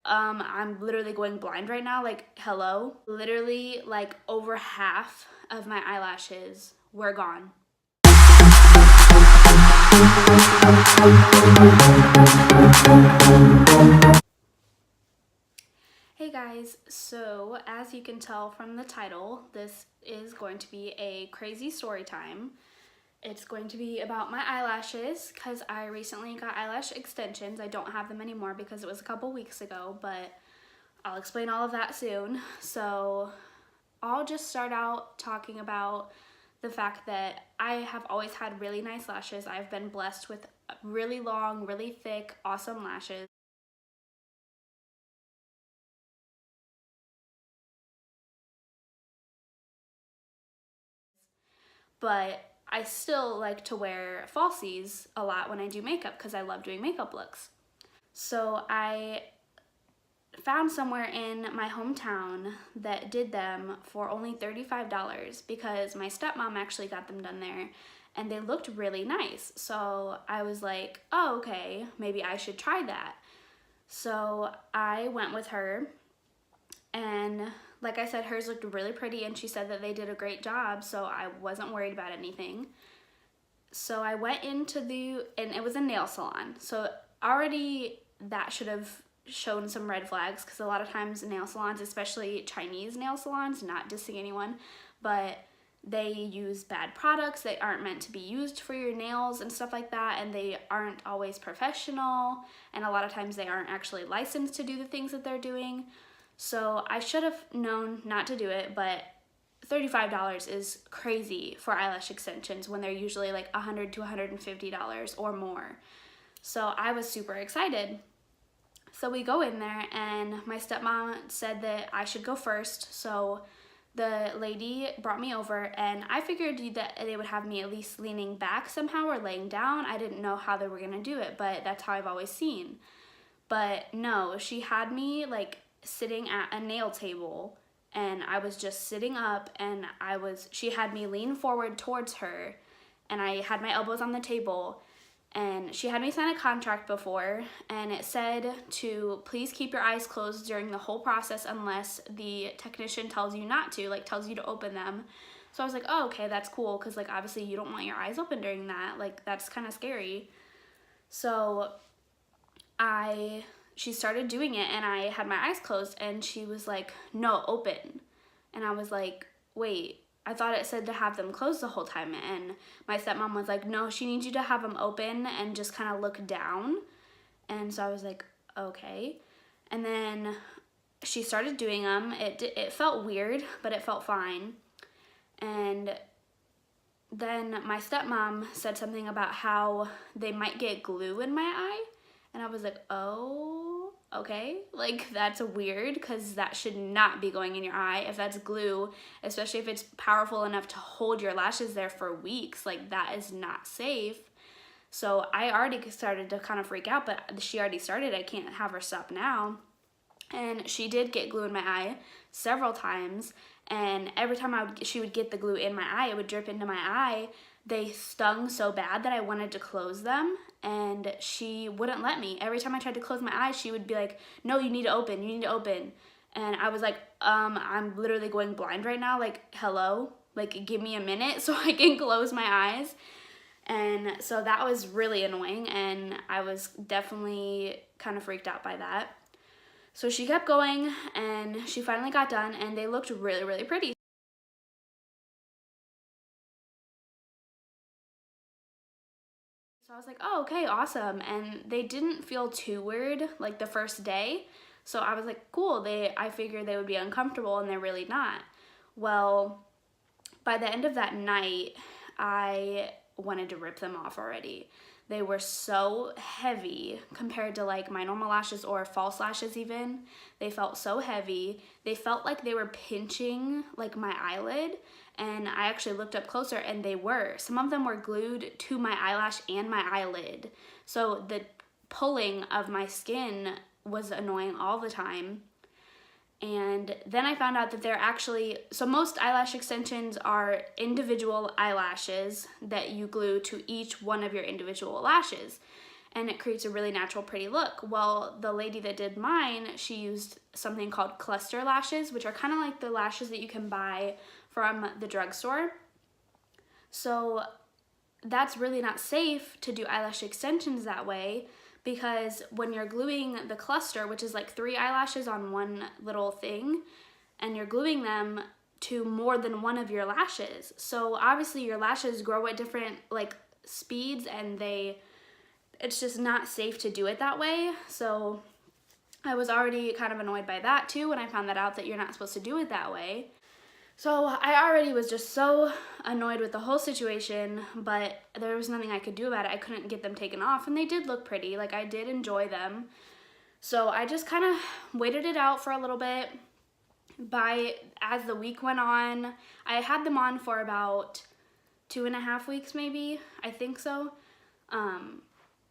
I'm literally going blind right now, like, hello? Literally, like, over half of my eyelashes were gone. Hey guys, so as you can tell from the title, this is going to be a crazy story time. It's going to be about my eyelashes because I recently got eyelash extensions. I don't have them anymore because it was a couple weeks ago, but I'll explain all of that soon. So I'll just start out talking about the fact that I have always had really nice lashes. I've been blessed with really long, really thick, awesome lashes. But I still like to wear falsies a lot when I do makeup because I love doing makeup looks. So I found somewhere in my hometown that did them for only $35 because my stepmom actually got them done there and they looked really nice. So I was like, oh, okay, maybe I should try that. So I went with her, and like I said, hers looked really pretty and she said that they did a great job, so I wasn't worried about anything. So I went into and it was a nail salon. So already that should have shown some red flags because a lot of times nail salons, especially Chinese nail salons, not dissing anyone, but they use bad products. They aren't meant to be used for your nails and stuff like that, and they aren't always professional, and a lot of times they aren't actually licensed to do the things that they're doing. So I should have known not to do it, but $35 is crazy for eyelash extensions when they're usually like $100 to $150 or more. So I was super excited. So we go in there and my stepmom said that I should go first. So the lady brought me over and I figured that they would have me at least leaning back somehow or laying down. I didn't know how they were gonna do it, but that's how I've always seen. But no, she had me like sitting at a nail table and I was just sitting up and she had me lean forward towards her and I had my elbows on the table and she had me sign a contract before and it said to please keep your eyes closed during the whole process unless the technician tells you not to, like tells you to open them. So I was like, oh, okay, that's cool because like obviously you don't want your eyes open during that. Like that's kind of scary. So she started doing it and I had my eyes closed and she was like, no, open. And I was like, wait, I thought it said to have them closed the whole time. And my stepmom was like, no, she needs you to have them open and just kind of look down. And so I was like, okay. And then she started doing them. It felt weird, but it felt fine. And then my stepmom said something about how they might get glue in my eye. And I was like, oh, okay. Like, that's weird because that should not be going in your eye. If that's glue, especially if it's powerful enough to hold your lashes there for weeks, like, that is not safe. So I already started to kind of freak out, but she already started. I can't have her stop now. And she did get glue in my eye several times. And every time she would get the glue in my eye, it would drip into my eye. They stung so bad that I wanted to close them and she wouldn't let me. Every time I tried to close my eyes, she would be like, no, you need to open, you need to open. And I was like, I'm literally going blind right now. Like, hello, like give me a minute so I can close my eyes. And so that was really annoying and I was definitely kind of freaked out by that. So she kept going and she finally got done and they looked really, really pretty. So I was like, oh, okay, awesome. And they didn't feel too weird like the first day. So I was like, cool, I figured they would be uncomfortable and they're really not. Well, by the end of that night, I wanted to rip them off already. They were so heavy compared to like my normal lashes or false lashes even. They felt so heavy. They felt like they were pinching like my eyelid, and I actually looked up closer and they were. Some of them were glued to my eyelash and my eyelid. So the pulling of my skin was annoying all the time. And then I found out that they're actually, so most eyelash extensions are individual eyelashes that you glue to each one of your individual lashes. and it creates a really natural, pretty look. Well, the lady that did mine, she used something called cluster lashes, which are kind of like the lashes that you can buy from the drugstore. So that's really not safe to do eyelash extensions that way, because when you're gluing the cluster, which is like 3 eyelashes on one little thing, and you're gluing them to more than one of your lashes. So obviously your lashes grow at different like speeds, and it's just not safe to do it that way. So I was already kind of annoyed by that too when I found that out, that you're not supposed to do it that way. So I already was just so annoyed with the whole situation, but there was nothing I could do about it. I couldn't get them taken off, and they did look pretty. Like, I did enjoy them. So I just kind of waited it out for a little bit. As the week went on, I had them on for about 2.5 weeks maybe, I think so.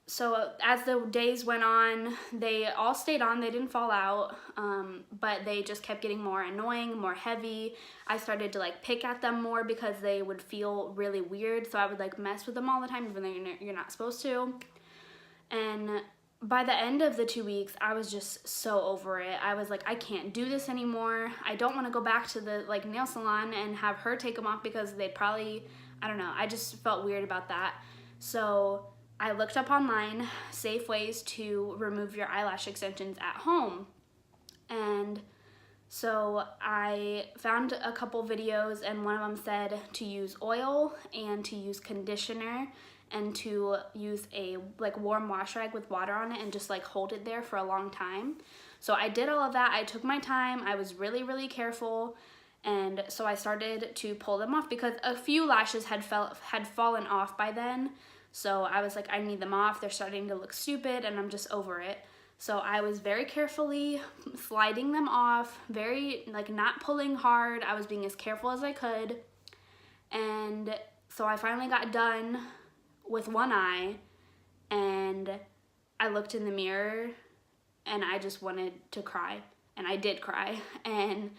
So as the days went on, they all stayed on, they didn't fall out, but they just kept getting more annoying, more heavy. I started to like pick at them more because they would feel really weird, so I would like mess with them all the time, even though you're not supposed to. And by the end of the 2 weeks, I was just so over it. I was like, I can't do this anymore. I don't want to go back to the like nail salon and have her take them off, because they'd probably, I don't know, I just felt weird about that. So I looked up online safe ways to remove your eyelash extensions at home. And so I found a couple videos, and one of them said to use oil and to use conditioner and to use a like warm wash rag with water on it and just like hold it there for a long time. So I did all of that. I took my time. I was really, really careful. And so I started to pull them off, because a few lashes had fallen off by then. So I was like, I need them off. They're starting to look stupid, and I'm just over it. So I was very carefully sliding them off, very like not pulling hard. I was being as careful as I could. And so I finally got done with one eye, and I looked in the mirror and I just wanted to cry, and I did cry. And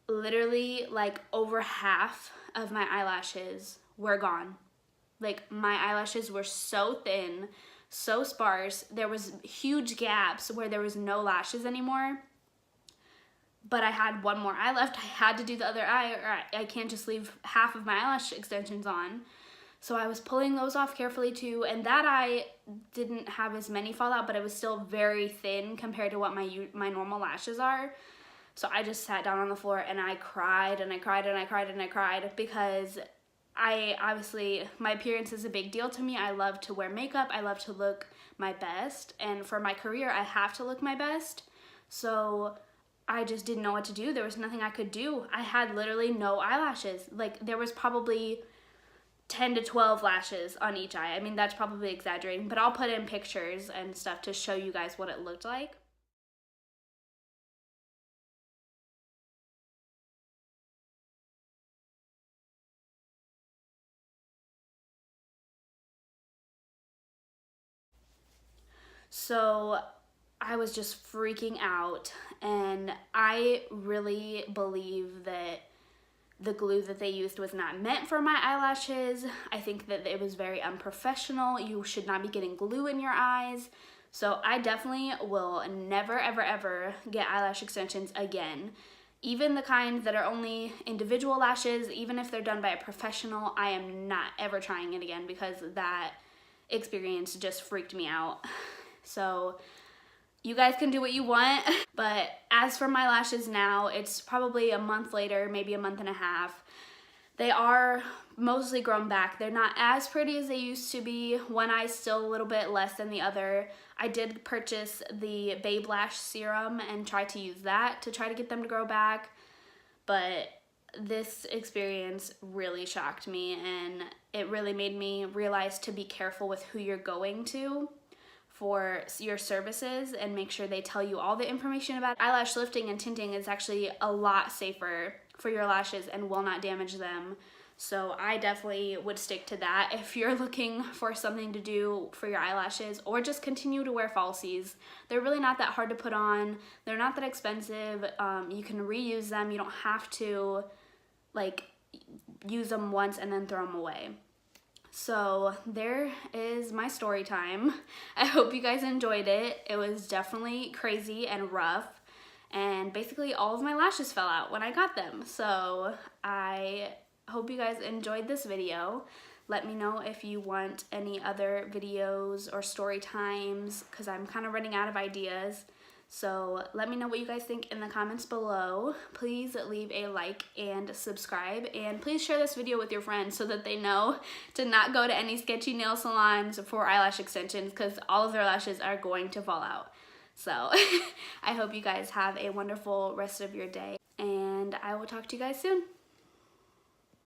literally like over half of my eyelashes were gone. Like, my eyelashes were so thin, so sparse. There was huge gaps where there was no lashes anymore. But I had one more eye left. I had to do the other eye, or I can't just leave half of my eyelash extensions on. So I was pulling those off carefully too. And that eye didn't have as many fall out, but it was still very thin compared to what my normal lashes are. So I just sat down on the floor and I cried and I cried and I cried and I cried, because obviously my appearance is a big deal to me. I love to wear makeup. I love to look my best. And for my career, I have to look my best. So I just didn't know what to do. There was nothing I could do. I had literally no eyelashes. Like, there was probably 10 to 12 lashes on each eye. I mean, that's probably exaggerating, but I'll put in pictures and stuff to show you guys what it looked like. So I was just freaking out, and I really believe that the glue that they used was not meant for my eyelashes. I think that it was very unprofessional. You should not be getting glue in your eyes. So I definitely will never, ever, ever get eyelash extensions again. Even the kind that are only individual lashes, even if they're done by a professional, I am not ever trying it again, because that experience just freaked me out. So you guys can do what you want. But as for my lashes now, it's probably a month later, maybe a month and a half. They are mostly grown back. They're not as pretty as they used to be. One eye's still a little bit less than the other. I did purchase the Babe Lash serum and try to use that to try to get them to grow back. But this experience really shocked me, and it really made me realize to be careful with who you're going to for your services, and make sure they tell you all the information about eyelash lifting and tinting. Is actually a lot safer for your lashes and will not damage them. So I definitely would stick to that if you're looking for something to do for your eyelashes, or just continue to wear falsies. They're really not that hard to put on. They're not that expensive. You can reuse them. You don't have to like use them once and then throw them away. So there is my story time. I hope you guys enjoyed it. It was definitely crazy and rough, and basically all of my lashes fell out when I got them. So I hope you guys enjoyed this video. Let me know if you want any other videos or story times, because I'm kind of running out of ideas. So let me know what you guys think in the comments below. Please leave a like and subscribe, and please share this video with your friends so that they know to not go to any sketchy nail salons for eyelash extensions, because all of their lashes are going to fall out. So I hope you guys have a wonderful rest of your day, and I will talk to you guys soon.